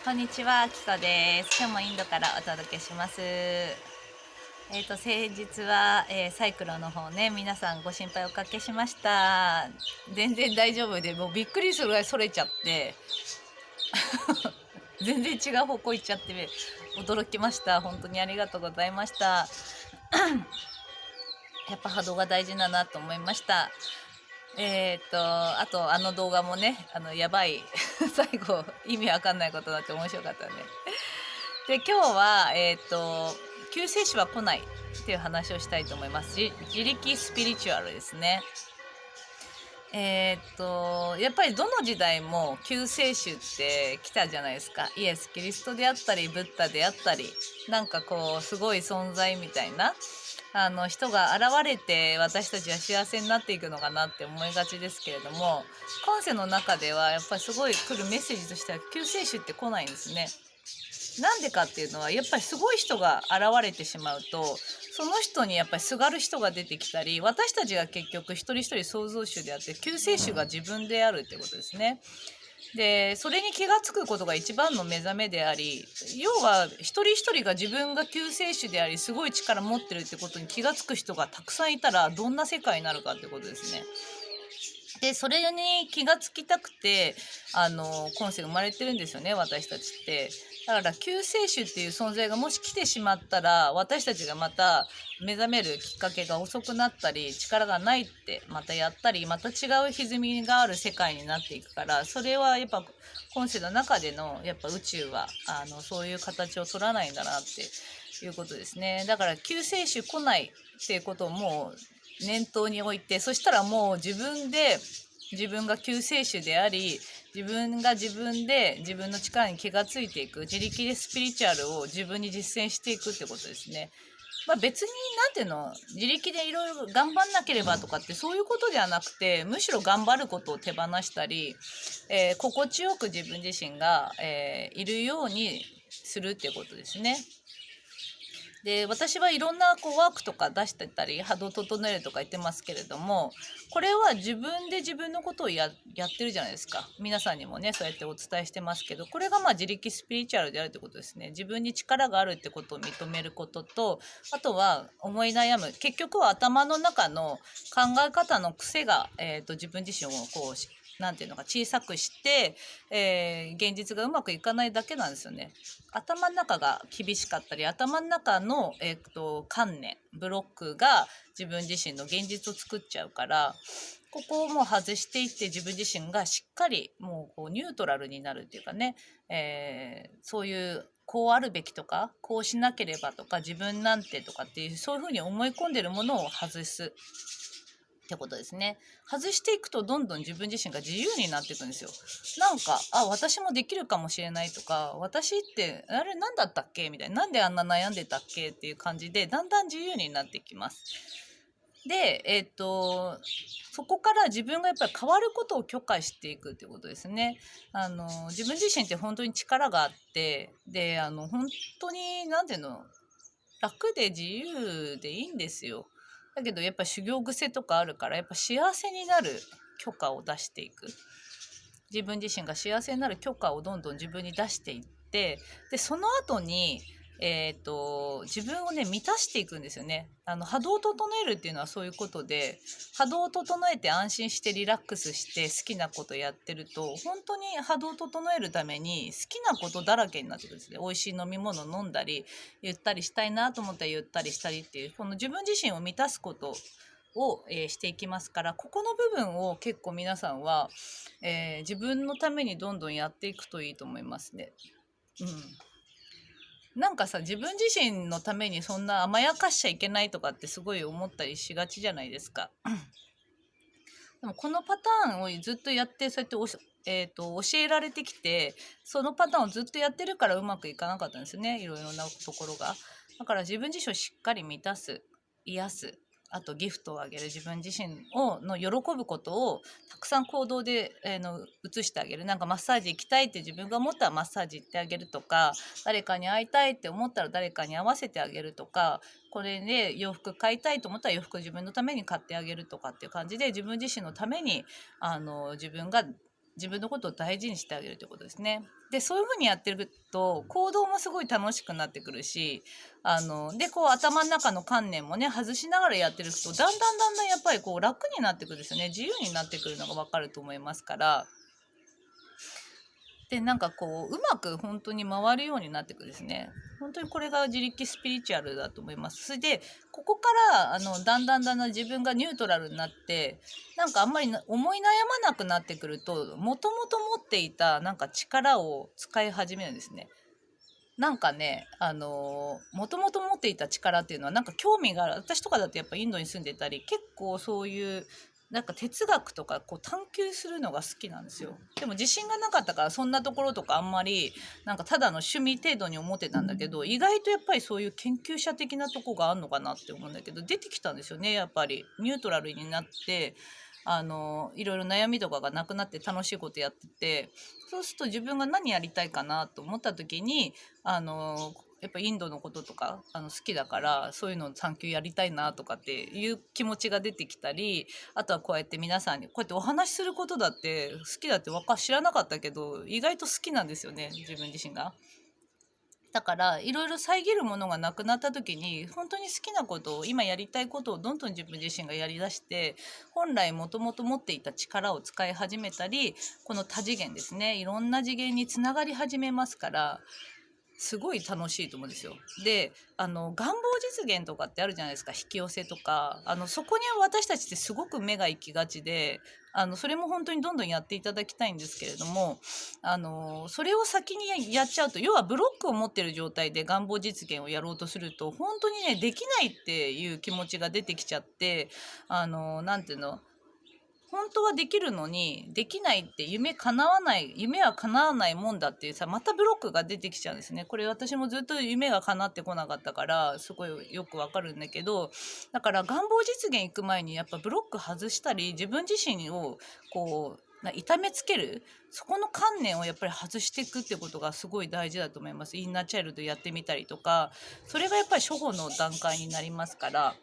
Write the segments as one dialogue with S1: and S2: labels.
S1: こんにちは、キコです。今日もインドからお届けします。先日は、サイクロンの方ね、皆さんご心配おかけしました。全然大丈夫で、もうびっくりするぐらいそれちゃって、全然違う方向行っちゃって、驚きました。本当にありがとうございました。やっぱ波動が大事だなと思いました。あと、あの動画もね、やばい、最後、意味わかんないことになって面白かったね。で、今日は、救世主は来ないっていう話をしたいと思います。自力スピリチュアルですね。やっぱりどの時代も救世主って来たじゃないですか。イエス・キリストであったり、ブッダであったり、なんかこう、すごい存在みたいな、人が現れて私たちは幸せになっていくのかなって思いがちですけれども、今世の中ではやっぱりすごい来るメッセージとしては救世主って来ないんですね。なんでかっていうのはやっぱりすごい人が現れてしまうと、その人にやっぱりすがる人が出てきたり、私たちが結局一人一人創造主であって救世主が自分であるってことですね。でそれに気が付くことが一番の目覚めであり、要は一人一人が自分が救世主でありすごい力持ってるってことに気が付く人がたくさんいたらどんな世界になるかってことですね。でそれに気がつきたくて今世生まれてるんですよね、私たちって。だから救世主っていう存在がもし来てしまったら、私たちがまた目覚めるきっかけが遅くなったり、力がないってまたやったり、また違う歪みがある世界になっていくから、それはやっぱ今世の中でのやっぱ宇宙はそういう形を取らないんだなっていうことですね。だから救世主来ないっていうことをもう念頭に置いて、そしたらもう自分で自分が救世主であり、自分が自分で自分の力に気がついていく、自力でスピリチュアルを自分に実践していくってことですね。まあ、別になんていうの、自力でいろいろ頑張んなければとかってそういうことではなくて、むしろ頑張ることを手放したり、心地よく自分自身が、いるようにするっていうことですね。で私はいろんなワークとか出してたり波動整えるとか言ってますけれども、これは自分で自分のことをやってるじゃないですか。皆さんにもねそうやってお伝えしてますけど、これがまあ自力スピリチュアルであるってことですね。自分に力があるってことを認めることと、あとは思い悩む、結局は頭の中の考え方の癖が、自分自身をこうなんていうのか小さくして、現実がうまくいかないだけなんですよね。頭の中が厳しかったり、頭の中の、観念ブロックが自分自身の現実を作っちゃうから、ここをもう外していって自分自身がしっかりもうニュートラルになるっていうかね、そういうこうあるべきとかこうしなければとか自分なんてとかっていうそういうふうに思い込んでるものを外すってことですね。外していくとどんどん自分自身が自由になっていくんですよ。なんか私もできるかもしれないとか、私ってあれ何だったっけみたいな、なんであんな悩んでたっけっていう感じでだんだん自由になってきます。でそこから自分がやっぱり変わることを許可していくってことですね。自分自身って本当に力があって、で本当に何ていうの、楽で自由でいいんですよ。だけどやっぱ修行癖とかあるから、やっぱ幸せになる許可を出していく。自分自身が幸せになる許可をどんどん自分に出していって、でその後に自分をね満たしていくんですよね。波動を整えるっていうのはそういうことで、波動を整えて安心してリラックスして好きなことやってると、本当に波動を整えるために好きなことだらけになってくるんですね。美味しい飲み物飲んだり、ゆったりしたいなと思ったらゆったりしたりっていう、この自分自身を満たすことを、していきますから、ここの部分を結構皆さんは、自分のためにどんどんやっていくといいと思いますね。うん。なんかさ、自分自身のためにそんな甘やかしちゃいけないとかってすごい思ったりしがちじゃないですか。でもこのパターンをずっとやって、そうやって教えられてきて、そのパターンをずっとやってるからうまくいかなかったんですよね、いろいろなところが。だから自分自身をしっかり満たす、癒す、あとギフトをあげる、自分自身の喜ぶことをたくさん行動で、移してあげる。なんかマッサージ行きたいって自分が思ったらマッサージ行ってあげるとか、誰かに会いたいって思ったら誰かに会わせてあげるとか、これで洋服買いたいと思ったら洋服自分のために買ってあげるとかっていう感じで、自分自身のために自分が自分のことを大事にしてあげるということですね。でそういうふうにやってると行動もすごい楽しくなってくるし、でこう頭の中の観念もね外しながらやってるとだんだんやっぱりこう楽になってくるんですよね。自由になってくるのが分かると思いますから。でなんかこううまく本当に回るようになっていくですね。本当にこれが自力スピリチュアルだと思います。それでここからだんだん自分がニュートラルになってなんかあんまり思い悩まなくなってくるともともと持っていたなんか力を使い始めるんですね。なんかね、もともと持っていた力っていうのはなんか興味がある。私とかだとやっぱインドに住んでたり結構そういうなんか哲学とかこう探求するのが好きなんですよ。でも自信がなかったからそんなところとかあんまりなんかただの趣味程度に思ってたんだけど、意外とやっぱりそういう研究者的なとこがあるのかなって思うんだけど、出てきたんですよね。やっぱりニュートラルになっていろいろ悩みとかがなくなって楽しいことやってて、そうすると自分が何やりたいかなと思った時にやっぱインドのこととか好きだからそういうのを探求やりたいなとかっていう気持ちが出てきたり、あとはこうやって皆さんにこうやってお話しすることだって好きだって知らなかったけど意外と好きなんですよね、自分自身が。だからいろいろ遮るものがなくなった時に本当に好きなことを今やりたいことをどんどん自分自身がやりだして本来もともと持っていた力を使い始めたり、この多次元ですね、いろんな次元につながり始めますからすごい楽しいと思うんですよ。で願望実現とかってあるじゃないですか、引き寄せとかそこに私たちってすごく目が行きがちでそれも本当にどんどんやっていただきたいんですけれどもそれを先にやっちゃうと要はブロックを持ってる状態で願望実現をやろうとすると本当にねできないっていう気持ちが出てきちゃってなんていうの、本当はできるのにできないって夢は叶わないもんだっていうさ、またブロックが出てきちゃうんですね。これ私もずっと夢が叶ってこなかったからすごいよくわかるんだけど、だから願望実現行く前にやっぱブロック外したり自分自身をこう痛めつける、そこの観念をやっぱり外していくってことがすごい大事だと思います。インナーチャイルドやってみたりとか、それがやっぱり初歩の段階になりますから。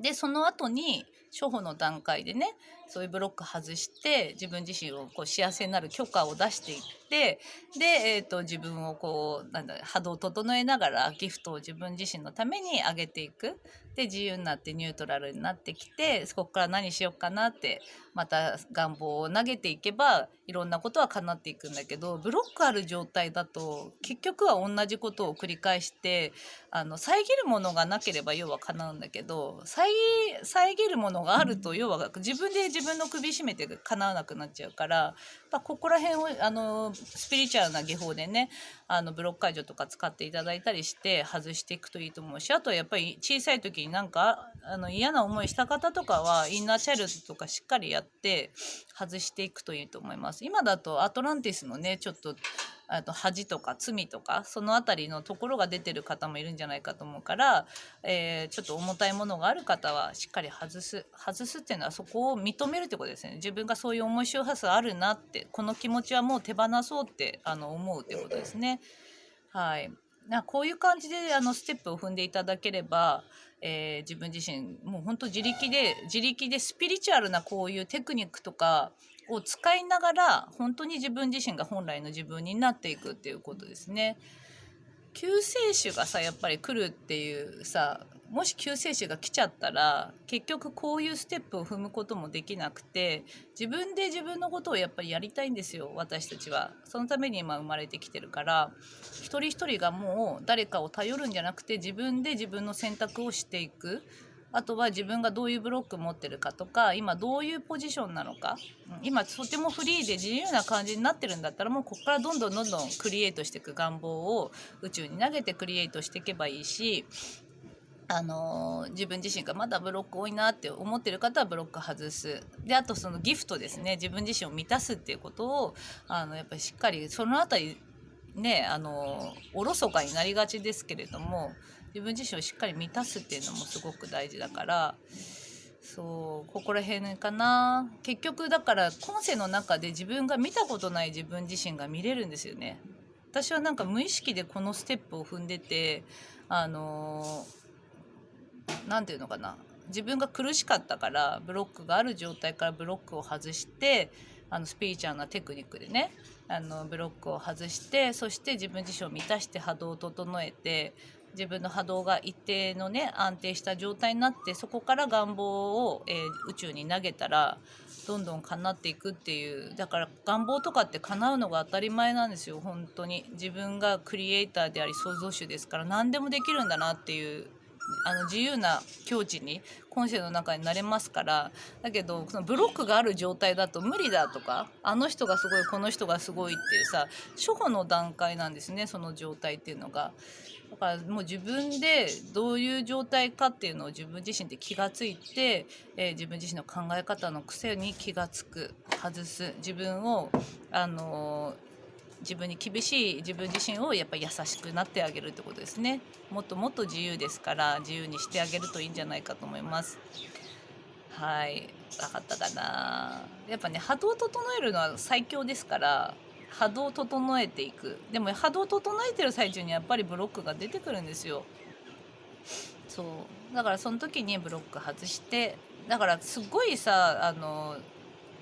S1: でその後に初歩の段階でねそういうブロック外して自分自身をこう幸せになる許可を出していって、で、自分をこう波動を整えながらギフトを自分自身のためにあげていく。で自由になってニュートラルになってきて、そこから何しようかなってまた願望を投げていけばいろんなことは叶っていくんだけど、ブロックある状態だと結局は同じことを繰り返して遮るものがなければ要は叶うんだけど、遮るものがあると要は自分で自分の首絞めて叶わなくなっちゃうから、ここら辺をスピリチュアルな技法でねブロック解除とか使っていただいたりして外していくといいと思うし、あとやっぱり小さい時になんか嫌な思いした方とかはインナーチャイルドとかしっかりやって外していくといいと思います。今だとアトランティスのねちょっと恥とか罪とかそのあたりのところが出てる方もいるんじゃないかと思うから、ちょっと重たいものがある方はしっかり外すっていうのはそこを認めるってことですね。自分がそういう面白さあるなって、この気持ちはもう手放そうって思うってことですね。はい、こういう感じでステップを踏んでいただければ、自分自身もう本当自力でスピリチュアルなこういうテクニックとかを使いながら本当に自分自身が本来の自分になっていくっていうことですね。救世主がさやっぱり来るっていうさ、もし救世主が来ちゃったら結局こういうステップを踏むこともできなくて、自分で自分のことをやっぱりやりたいんですよ、私たちは。そのために今生まれてきてるから、一人一人がもう誰かを頼るんじゃなくて自分で自分の選択をしていく。あとは自分がどういうブロック持ってるかとか今どういうポジションなのか、今とてもフリーで自由な感じになってるんだったらもうここからどんどんクリエイトしていく、願望を宇宙に投げてクリエイトしていけばいいし、自分自身がまだブロック多いなって思ってる方はブロック外す。であとそのギフトですね、自分自身を満たすっていうことをやっぱりしっかりそのあたりねおろそかになりがちですけれども、自分自身をしっかり満たすっていうのもすごく大事だから、そうここら辺かな。結局だから今世の中で自分が見たことない自分自身が見れるんですよね。私はなんか無意識でこのステップを踏んでてなんていうのかな、自分が苦しかったからブロックがある状態からブロックを外してスピリチュアルなテクニックでねブロックを外して、そして自分自身を満たして波動を整えて、自分の波動が一定のね安定した状態になって、そこから願望を、宇宙に投げたらどんどん叶っていくっていう。だから願望とかって叶うのが当たり前なんですよ。本当に自分がクリエイターであり創造主ですから、何でもできるんだなっていう、自由な境地に今世の中になれますから。だけどそのブロックがある状態だと無理だとか、あの人がすごいこの人がすごいっていうさ、初歩の段階なんですね、その状態っていうのが。だからもう自分でどういう状態かっていうのを自分自身で気がついて、自分自身の考え方の癖に気がつく、外す、自分を自分に厳しい自分自身をやっぱり優しくなってあげるってことですね。もっともっと自由ですから、自由にしてあげるといいんじゃないかと思います。はい、分かったかな。やっぱね、波動を整えるのは最強ですから、波動を整えていく。でも波動を整えてる最中にやっぱりブロックが出てくるんですよ。そうだからその時にブロック外して、だからすごいさ、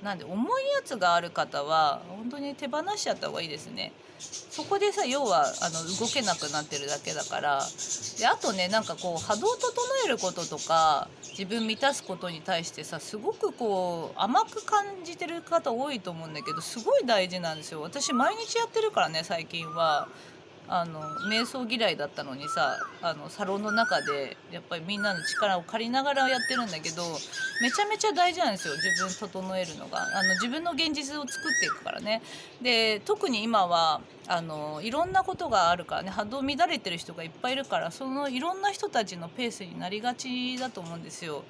S1: なんで重いやつがある方は本当に手放しちゃった方がいいですね。そこでさ、要は動けなくなってるだけだから。であとね、なんかこう波動を整えることとか自分満たすことに対してさ、すごくこう甘く感じてる方多いと思うんだけど、すごい大事なんですよ。私毎日やってるからね、最近は。瞑想嫌いだったのにさ、サロンの中でやっぱりみんなの力を借りながらやってるんだけど、めちゃめちゃ大事なんですよ、自分整えるのが。自分の現実を作っていくからね。で特に今はいろんなことがあるからね、波動乱れてる人がいっぱいいるから、そのいろんな人たちのペースになりがちだと思うんですよ。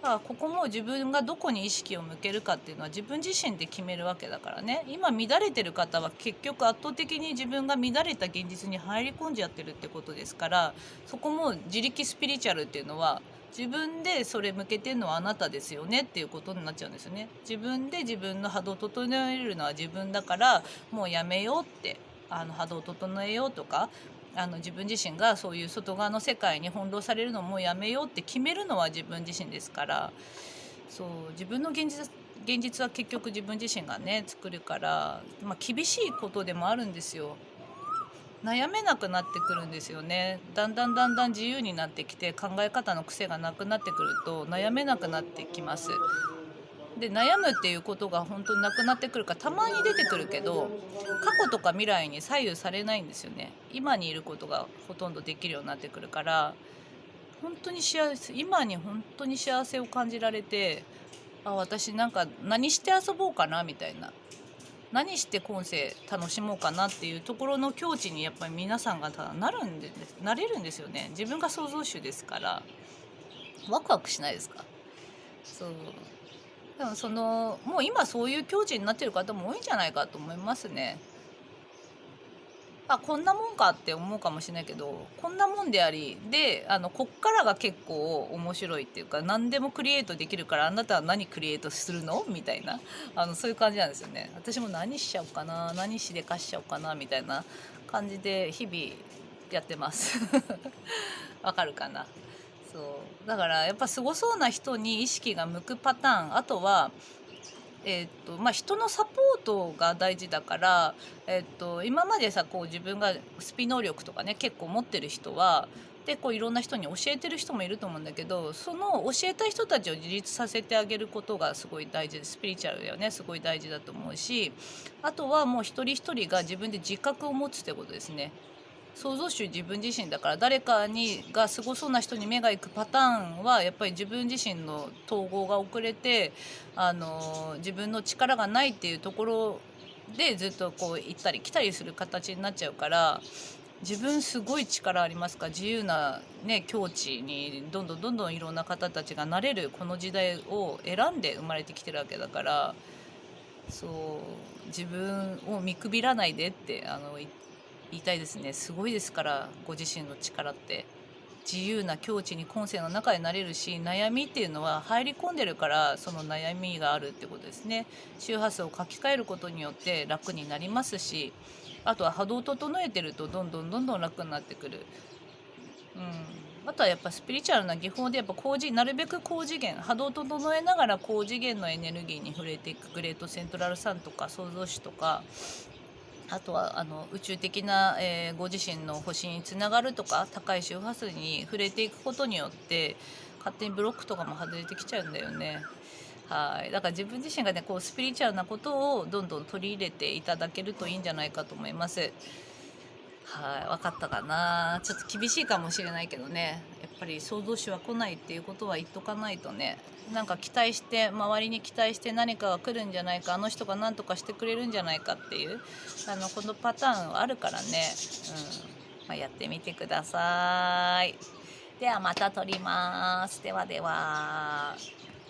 S1: だからここも自分がどこに意識を向けるかっていうのは自分自身で決めるわけだからね。今乱れてる方は結局圧倒的に自分が乱れた現実に入り込んじゃってるってことですから、そこも自力スピリチュアルっていうのは、自分でそれ向けてるのはあなたですよねっていうことになっちゃうんですよね。自分で自分の波動を整えるのは自分だから、もうやめようって、波動を整えようとか、自分自身がそういう外側の世界に翻弄されるのもやめようって決めるのは自分自身ですから。そう、自分の現実は結局自分自身がね作るから、厳しいことでもあるんですよ。悩めなくなってくるんですよね。だんだんだんだん自由になってきて、考え方の癖がなくなってくると悩めなくなってきます。で悩むっていうことが本当になくなってくるから、たまに出てくるけど過去とか未来に左右されないんですよね。今にいることがほとんどできるようになってくるから、本当に今に本当に幸せを感じられて、私なんか何して遊ぼうかなみたいな、何して今世楽しもうかなっていうところの境地にやっぱり皆さんがなれるんですよね。自分が創造主ですから。ワクワクしないですか？そう。でももう今そういう境地になってる方も多いんじゃないかと思いますね。こんなもんかって思うかもしれないけど、こんなもんでありで、こっからが結構面白いっていうか、何でもクリエイトできるから、あなたは何クリエイトするのみたいな、そういう感じなんですよね。私も何しちゃおうかな、何しでかしちゃおうかなみたいな感じで日々やってますわかるかな。そうだからやっぱすごそうな人に意識が向くパターン。あとは人のサポートが大事だから、今までさ、こう自分がスピ能力とかね結構持ってる人はで、こういろんな人に教えてる人もいると思うんだけど、その教えた人たちを自立させてあげることがすごい大事で、スピリチュアルだよね、すごい大事だと思うし、あとはもう一人一人が自分で自覚を持つってことですね。創造主自分自身だから、誰かがすごそうな人に目が行くパターンはやっぱり自分自身の統合が遅れて、自分の力がないっていうところでずっとこう行ったり来たりする形になっちゃうから、自分すごい力ありますか？自由なね境地にどんどんどんどんいろんな方たちがなれるこの時代を選んで生まれてきてるわけだから、そう自分を見くびらないでって言いたいですね。すごいですから、ご自身の力って。自由な境地に今世の中になれるし、悩みっていうのは入り込んでるから、その悩みがあるってことですね。周波数を書き換えることによって楽になりますし、あとは波動を整えてるとどんどんどんどん楽になってくる。あとはやっぱスピリチュアルな技法でやっぱなるべく高次元波動を整えながら高次元のエネルギーに触れていくグレートセントラルサンとか創造主とか、あとは宇宙的な、ご自身の星につながるとか高い周波数に触れていくことによって勝手にブロックとかも外れてきちゃうんだよね。はい、だから自分自身がねこうスピリチュアルなことをどんどん取り入れていただけるといいんじゃないかと思います。はい、分かったかな。ちょっと厳しいかもしれないけどね、やっぱり創造主は来ないっていうことは言っとかないとね。なんか期待して周りに期待して何かが来るんじゃないか、あの人が何とかしてくれるんじゃないかっていうこのパターンはあるからね、やってみてください。ではまた撮ります。ではでは。